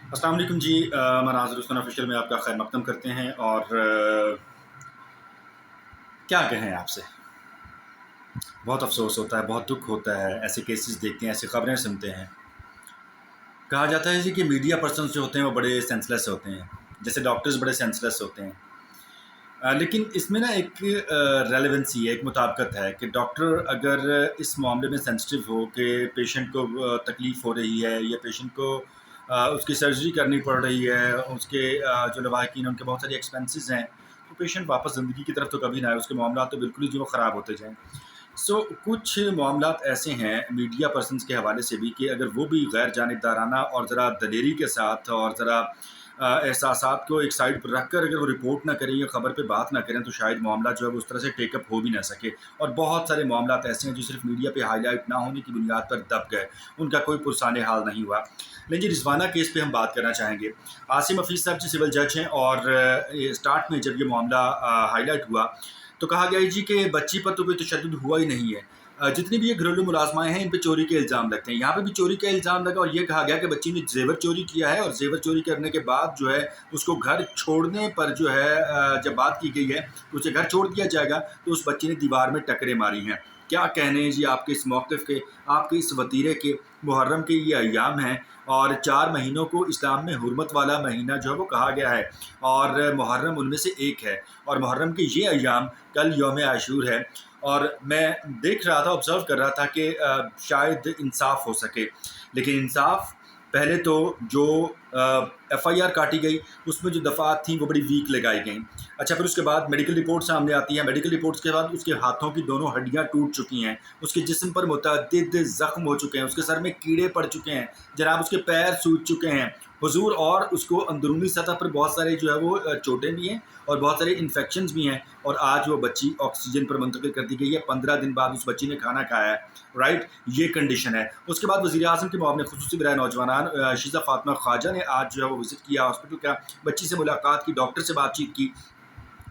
अस्सलाम वालेकुम जी। मनाज़िर उस्मान ऑफिशियल में आपका खैर मक़दम करते हैं। और क्या कहें आपसे, बहुत अफसोस होता है, बहुत दुख होता है ऐसे केसेस देखते हैं, ऐसी ख़बरें सुनते हैं। कहा जाता है जी कि मीडिया पर्सन्स जो होते हैं वो बड़े सेंसलेस होते हैं, जैसे डॉक्टर्स बड़े सेंसलेस होते हैं। लेकिन इसमें ना एक रेलेवेंसी है, एक मुताबिकत है कि डॉक्टर अगर इस मामले में सेंसिटिव हो कि पेशेंट को तकलीफ़ हो रही है या पेशेंट को उसकी सर्जरी करनी पड़ रही है, उसके जो लवाहिकीन हैं उनके बहुत सारे एक्सपेंसेस हैं, तो पेशेंट वापस ज़िंदगी की तरफ तो कभी ना आए, उसके मामला तो बिल्कुल ही जो ख़राब होते जाएँ। कुछ मामलात ऐसे हैं मीडिया पर्सन्स के हवाले से भी कि अगर वो भी गैर जानिबदाराना और ज़रा दलेरी के साथ और ज़रा एहसासात को एक साइड पर रख कर अगर वो रिपोर्ट ना करें या ख़बर पे बात ना करें, तो शायद मामला जो है वो उस तरह से टेकअप हो भी ना सके। और बहुत सारे मामलात ऐसे हैं जो सिर्फ मीडिया पे हाईलाइट ना होने की बुनियाद पर दब गए, उनका कोई पुरसाने हाल नहीं हुआ। लेकिन जी रिज़वाना केस पे हम बात करना चाहेंगे। आसिम हफ़ीज़ साहब जी सिविल जज हैं और स्टार्ट में जब ये मामला हाईलाइट हुआ तो कहा गया जी कि बच्ची पर तो कोई तशद्दुद हुआ ही नहीं है। जितनी भी ये घरेलू मुलाजमाएँ हैं इन पे चोरी के इल्ज़ाम लगते हैं। यहाँ पे भी चोरी का इल्ज़ाम लगा और ये कहा गया कि बच्ची ने ज़ेवर चोरी किया है और ज़ेवर चोरी करने के बाद जो है उसको घर छोड़ने पर जो है जब बात की गई है कि उसे घर छोड़ दिया जाएगा, तो उस बच्ची ने दीवार में टकरे मारी हैं। क्या कहने हैं जी आपके इस मौक़िफ़ के, आपके इस वतीरे के। मुहर्रम के ये अय्याम हैं और 4 महीनों को इस्लाम में हुर्मत वाला महीना जो है वो कहा गया है और मुहर्रम उनमें से एक है। और मुहर्रम के ये अय्याम, कल यौम आशूर है और मैं देख रहा था, ऑब्ज़र्व कर रहा था कि शायद इंसाफ़ हो सके। लेकिन इंसाफ़ पहले तो जो एफ़आईआर काटी गई उसमें जो दफ़ात थी वो बड़ी वीक लगाई गईं। अच्छा, फिर उसके बाद मेडिकल रिपोर्ट सामने आती है। मेडिकल रिपोर्ट्स के बाद उसके हाथों की दोनों हड्डियाँ टूट चुकी हैं, उसके जिस्म पर मुतअद्दिद ज़ख्म हो चुके हैं, उसके सर में कीड़े पड़ चुके हैं, जनाब उसके पैर सूज चुके हैं हुज़ूर। और उसको अंदरूनी सतह पर बहुत सारे जो है वो चोटें भी हैं और बहुत सारे इन्फेक्शंस भी हैं। और आज वो बच्ची ऑक्सीजन पर मुंतकिल कर दी गई है। 15 दिन बाद उस बच्ची ने खाना खाया है, राइट? ये कंडीशन है। उसके बाद वज़ीर-ए-आज़म के मुआविन ख़ुसूसी बराए नौजवानान शीज़ा फ़ातिमा ख्वाजा ने आज जो है वो विज़िट किया हॉस्पिटल का, बच्ची से मुलाकात की, डॉक्टर से बातचीत की,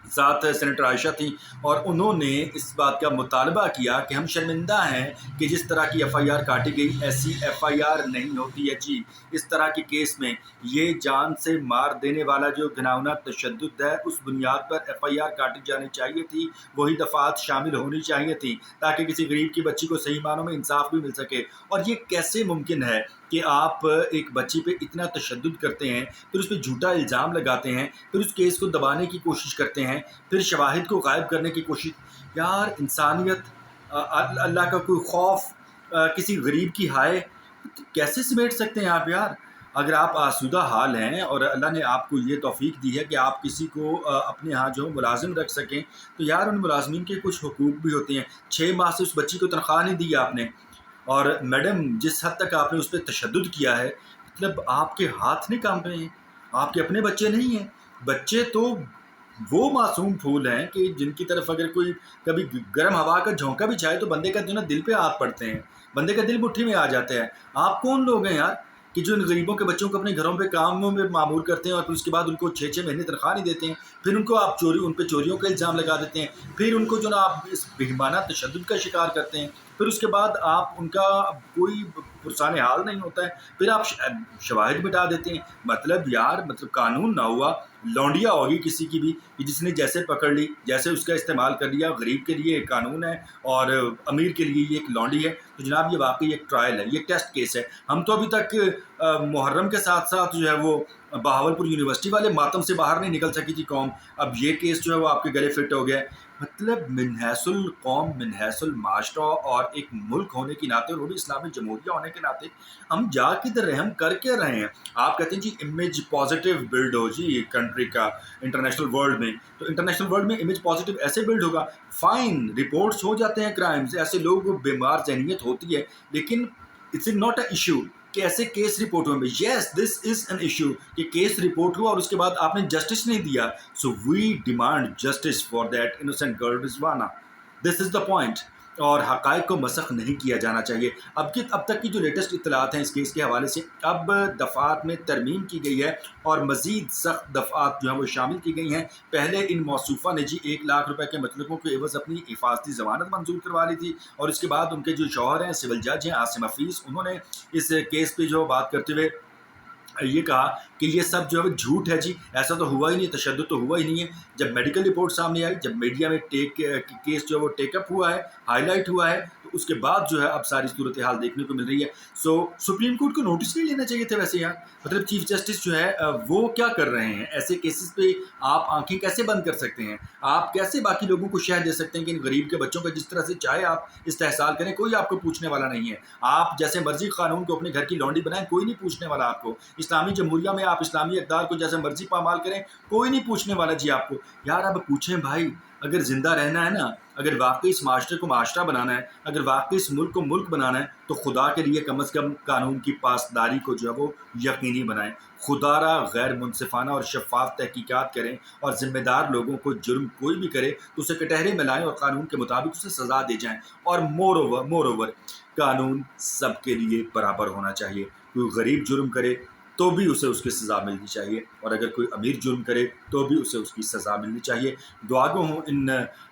साथ सेनेटर आयशा थी और उन्होंने इस बात का मुतालबा किया कि हम शर्मिंदा हैं कि जिस तरह की एफ़आईआर काटी गई, ऐसी एफ़आईआर नहीं होती है जी। इस तरह के केस में ये जान से मार देने वाला जो घिनौना तशद्दुद है, उस बुनियाद पर एफ़आईआर काटी जानी चाहिए थी, वही दफ़ात शामिल होनी चाहिए थी ताकि किसी गरीब की बच्ची को सही मानों में इंसाफ़ भी मिल सके। और ये कैसे मुमकिन है कि आप एक बच्ची पे इतना तशद्दुद करते हैं, फिर उस पे झूठा इल्ज़ाम लगाते हैं, फिर उस केस को दबाने की कोशिश करते हैं, फिर शवाहिद को गायब करने की कोशिश। यार इंसानियत, अल्लाह का कोई खौफ, किसी गरीब की हाय कैसे समेट सकते हैं आप यार? अगर आप आसूदा हाल हैं और अल्लाह ने आपको ये तौफ़ीक दी है कि आप किसी को अपने यहाँ जो मुलाज़िम रख सकें, तो यार उन मुलाज़मीन के कुछ हुकूक भी होते हैं। 6 माह से उस बच्ची को तनख्वाह नहीं दी आपने। और मैडम जिस हद तक आपने उस पे तशद्दुद किया है, मतलब आपके हाथ नहीं काँप रहे हैं, आपके अपने बच्चे नहीं हैं। बच्चे तो वो मासूम फूल हैं कि जिनकी तरफ अगर कोई कभी गर्म हवा का झोंका भी जाए तो बंदे का जो ना दिल पे हाथ पड़ते हैं, बंदे का दिल मुट्ठी में आ जाता है। आप कौन लोग हैं यार कि जो इन गरीबों के बच्चों को अपने घरों पे कामों में मामूर करते हैं और फिर उसके बाद उनको 6-6 महीने तनख्वाह नहीं देते हैं, फिर उनको आप उन पे चोरियों का इल्ज़ाम लगा देते हैं, फिर उनको जो ना आप इस बेईमाना तशद्दुद का शिकार करते हैं, फिर उसके बाद आप उनका कोई पुरसाने हाल नहीं होता है, फिर आप शवाहिद मिटा देते हैं। मतलब यार, मतलब कानून ना हुआ, लौंडिया होगी किसी की भी कि जिसने जैसे पकड़ ली, जैसे उसका इस्तेमाल कर लिया। गरीब के लिए एक कानून है और अमीर के लिए ये एक लौंडी है। तो जनाब ये वाकई एक ट्रायल है, ये टेस्ट केस है। हम तो अभी तक मुहर्रम के साथ साथ जो है वो बहावलपुर यूनिवर्सिटी वाले मातम से बाहर नहीं निकल सकी थी कौम, अब ये केस जो है वो आपके गले फिट हो गया है। मतलब मिन्हैसुल कौम, मिन्हैसुल माशरा और एक मुल्क होने के नाते और वो भी इस्लामी जमहूरिया होने के नाते हम जा किधर रहे हैं, हम कर क्या रहे हैं? आप कहते हैं जी इमेज पॉजिटिव बिल्ड हो जी कंट्री का इंटरनेशनल वर्ल्ड में, तो इंटरनेशनल वर्ल्ड में इमेज पॉजिटिव ऐसे बिल्ड होगा। फाइन, रिपोर्ट्स हो जाते हैं क्राइम्स, ऐसे लोगों को बीमार ज़हनीत होती है, लेकिन इट्स नॉट अ इशू कि ऐसे केस रिपोर्ट हुए। Yes, this is an issue कि केस रिपोर्ट हुआ और उसके बाद आपने जस्टिस नहीं दिया। So we demand justice for that innocent girl Rizwana. This is the point. और हक़ाइक़ को मसख़ नहीं किया जाना चाहिए। अब तक की जो लेटेस्ट इत्तलात हैं इस केस के हवाले से, अब दफ़ात में तरमीम की गई है और मज़ीद सख्त दफ़ात जो हैं वो शामिल की गई हैं। पहले इन मौसूफ़ा ने जी 1 लाख रुपए के मतलबों के एवज़ अपनी हिफाजती ज़मानत मंजूर करवा ली थी और उसके बाद उनके जो शौहर हैं सिविल जज हैं आसिम हफ़ीज़, उन्होंने इस केस पे जो बात करते हुए یہ کہا کہ یہ سب جو ہے وہ جھوٹ ہے جی، ایسا تو ہوا ہی نہیں، تشدد تو ہوا ہی نہیں ہے۔ جب میڈیکل رپورٹ سامنے آئی، جب میڈیا میں کیس جو ہے وہ ٹیک اپ ہوا ہے، ہائی لائٹ ہوا ہے، تو اس کے بعد جو ہے اب ساری صورتحال دیکھنے کو مل رہی ہے۔ سپریم کورٹ کو نوٹس نہیں لینا چاہیے تھا ویسے یار، مطلب چیف جسٹس جو ہے وہ کیا کر رہے ہیں ایسے کیسز پہ؟ آپ آنکھیں کیسے بند کر سکتے ہیں؟ آپ کیسے باقی لوگوں کو شہر دے سکتے ہیں کہ ان غریب کے بچوں کا جس طرح سے چاہے آپ استحصال کریں، کوئی آپ کو پوچھنے والا نہیں ہے۔ آپ جیسے مرضی قانون کو اپنے گھر کی لونڈی بنائیں، کوئی نہیں پوچھنے والا آپ کو۔ اسلامی جمہوریہ میں آپ اسلامی اقدار کو جیسے مرضی پامال کریں، کوئی نہیں پوچھنے والا جی آپ کو۔ یار اب پوچھیں بھائی، اگر زندہ رہنا ہے نا، اگر واقعی اس معاشرے کو معاشرہ بنانا ہے، اگر واقعی اس ملک کو ملک بنانا ہے، تو خدا کے لیے کم از کم قانون کی پاسداری کو جو ہے وہ یقینی بنائیں۔ خدا را غیر منصفانہ اور شفاف تحقیقات کریں، اور ذمہ دار لوگوں کو جرم کوئی بھی کرے تو اسے کٹہرے میں لائیں اور قانون کے مطابق اسے سزا دے جائیں۔ اور مور اوور قانون سب کے لیے برابر ہونا چاہیے۔ کوئی غریب جرم کرے تو بھی اسے اس کی سزا ملنی چاہیے، اور اگر کوئی امیر جرم کرے تو بھی اسے اس کی سزا ملنی چاہیے۔ دعا گو ہوں ان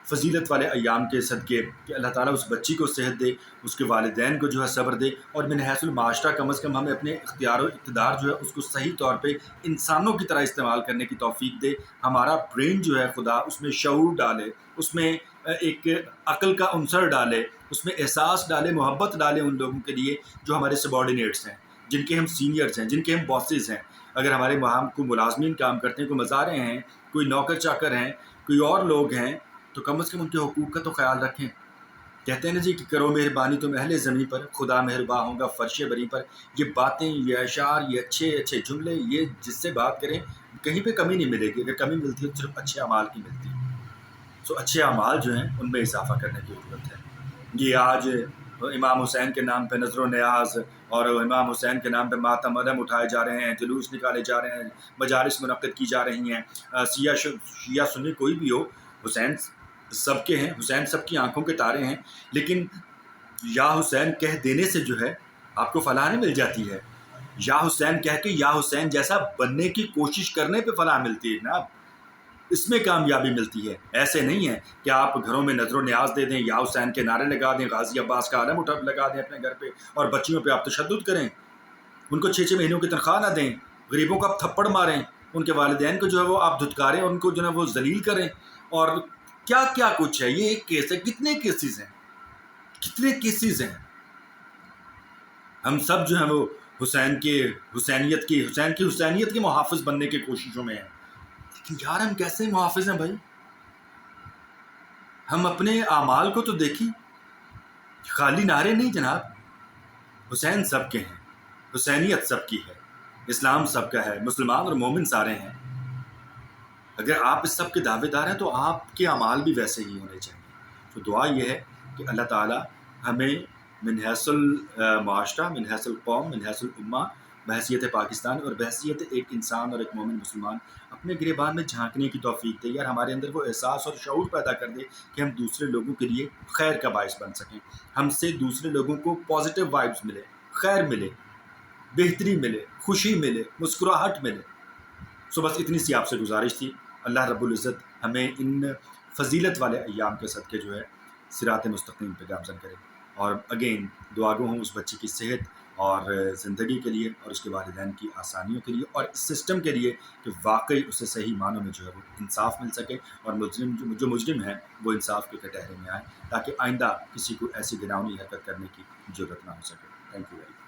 فضیلت والے ایام کے صدقے کہ اللہ تعالیٰ اس بچی کو صحت دے، اس کے والدین کو جو ہے صبر دے، اور من حیث المعاشرہ کم از کم ہمیں اپنے اختیار و اقتدار جو ہے اس کو صحیح طور پہ انسانوں کی طرح استعمال کرنے کی توفیق دے۔ ہمارا برین جو ہے خدا اس میں شعور ڈالے، اس میں ایک عقل کا عنصر ڈالے، اس میں احساس ڈالے، محبت ڈالے ان لوگوں کے لیے جو ہمارے سبارڈینیٹس ہیں، جن کے ہم سینئرز ہیں، جن کے ہم باسز ہیں۔ اگر ہمارے وہاں کوئی ملازمین کام کرتے ہیں، کوئی مزارے ہیں، کوئی نوکر چاکر ہیں، کوئی اور لوگ ہیں، تو کم از کم ان کے حقوق کا تو خیال رکھیں۔ کہتے ہیں نا جی کہ کرو مہربانی تم اہل زمین پر، خدا مہرباں ہوگا فرش بری پر۔ یہ باتیں، یہ اشعار، یہ اچھے اچھے جملے، یہ جس سے بات کریں کہیں پہ کمی نہیں ملے گی۔ اگر کمی ملتی ہے تو صرف اچھے اعمال کی ملتی ہے۔ اچھے اعمال جو ہیں ان میں اضافہ کرنے کی ضرورت ہے۔ یہ آج امام حسین کے نام پہ نظر و نیاز اور امام حسین کے نام پہ ماتم علم اٹھائے جا رہے ہیں، جلوس نکالے جا رہے ہیں، مجالس منعقد کی جا رہی ہیں۔ شیعہ سنی کوئی بھی ہو، حسین سب کے ہیں، حسین سب کی آنکھوں کے تارے ہیں، لیکن یا حسین کہہ دینے سے جو ہے آپ کو فلاح نہیں مل جاتی ہے۔ یا حسین کہہ کے یا حسین جیسا بننے کی کوشش کرنے پہ فلاح ملتی ہے جناب، اس میں کامیابی ملتی ہے۔ ایسے نہیں ہے کہ آپ گھروں میں نظر و نیاز دے دیں، یا حسین کے نعرے لگا دیں، غازی عباس کا علم لگا دیں اپنے گھر پہ، اور بچیوں پہ آپ تشدد کریں، ان کو 6 مہینوں کی تنخواہ نہ دیں، غریبوں کو آپ تھپڑ ماریں، ان کے والدین کو جو ہے وہ آپ دھتکاریں، ان کو جو ہے وہ ذلیل کریں، اور کیا کیا کچھ ہے۔ یہ ایک کیس ہے، کتنے کیسز ہیں، کتنے کیسز ہیں۔ ہم سب جو ہیں وہ حسین کی حسینیت کے محافظ بننے کی کوششوں میں ہیں، لیکن یار ہم کیسے محافظ ہیں بھائی؟ ہم اپنے اعمال کو تو دیکھیں، خالی نعرے نہیں جناب۔ حسین سب کے ہیں، حسینیت سب کی ہے، اسلام سب کا ہے، مسلمان اور مومن سارے ہیں۔ اگر آپ اس سب کے دعوے دار ہیں تو آپ کے اعمال بھی ویسے ہی ہونے چاہیے۔ تو دعا یہ ہے کہ اللہ تعالیٰ ہمیں من حیث المعاشرہ، من حیث القوم، من حیث الامہ، بحیثیت پاکستان اور بحیثیت ایک انسان اور ایک مومن مسلمان اپنے گریبان میں جھانکنے کی توفیق دے۔ یار ہمارے اندر وہ احساس اور شعور پیدا کر دے کہ ہم دوسرے لوگوں کے لیے خیر کا باعث بن سکیں، ہم سے دوسرے لوگوں کو پازیٹیو وائبز ملے، خیر ملے، بہتری ملے، خوشی ملے، مسکراہٹ ملے۔ بس اتنی سی آپ سے گزارش تھی۔ اللہ رب العزت ہمیں ان فضیلت والے ایام کے صدقے جو ہے صراط مستقیم پہ گامزن کرے۔ اور اگین دعا گو ہوں اس بچی کی صحت اور زندگی کے لیے، اور اس کے والدین کی آسانیوں کے لیے، اور اس سسٹم کے لیے کہ واقعی اسے صحیح معنوں میں جو ہے وہ انصاف مل سکے، اور جو مجرم ہیں وہ انصاف کے کٹہرے میں آئیں، تاکہ آئندہ کسی کو ایسی گناہونی حرکت کرنے کی جرات نہ ہو سکے۔ Thank you very much.